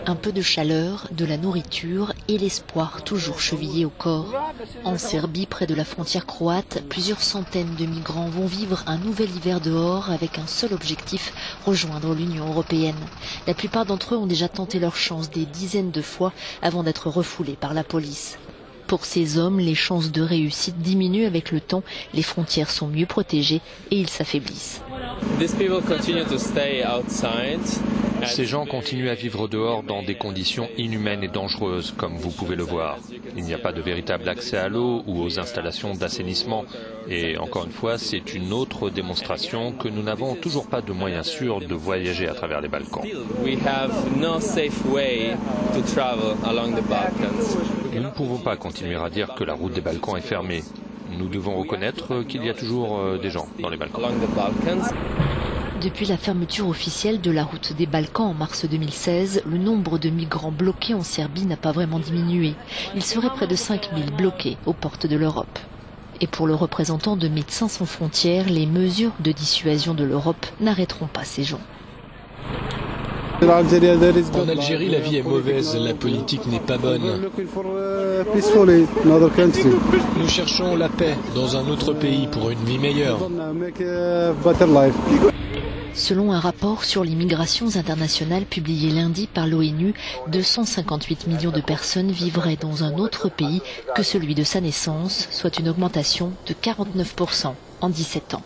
Un peu de chaleur, de la nourriture et l'espoir toujours chevillé au corps. En Serbie, près de la frontière croate, plusieurs centaines de migrants vont vivre un nouvel hiver dehors avec un seul objectif, rejoindre l'Union européenne. La plupart d'entre eux ont déjà tenté leur chance des dizaines de fois avant d'être refoulés par la police. Pour ces hommes, les chances de réussite diminuent avec le temps, les frontières sont mieux protégées et ils s'affaiblissent. Ces gens continuent à vivre dehors dans des conditions inhumaines et dangereuses, comme vous pouvez le voir. Il n'y a pas de véritable accès à l'eau ou aux installations d'assainissement. Et encore une fois, c'est une autre démonstration que nous n'avons toujours pas de moyens sûrs de voyager à travers les Balkans. Nous ne pouvons pas continuer à dire que la route des Balkans est fermée. Nous devons reconnaître qu'il y a toujours des gens dans les Balkans. Depuis la fermeture officielle de la route des Balkans en mars 2016, le nombre de migrants bloqués en Serbie n'a pas vraiment diminué. Il serait près de 5000 bloqués aux portes de l'Europe. Et pour le représentant de Médecins sans frontières, les mesures de dissuasion de l'Europe n'arrêteront pas ces gens. En Algérie, la vie est mauvaise, la politique n'est pas bonne. Nous cherchons la paix dans un autre pays pour une vie meilleure. Selon un rapport sur les migrations internationales publié lundi par l'ONU, 258 millions de personnes vivraient dans un autre pays que celui de sa naissance, soit une augmentation de 49% en 17 ans.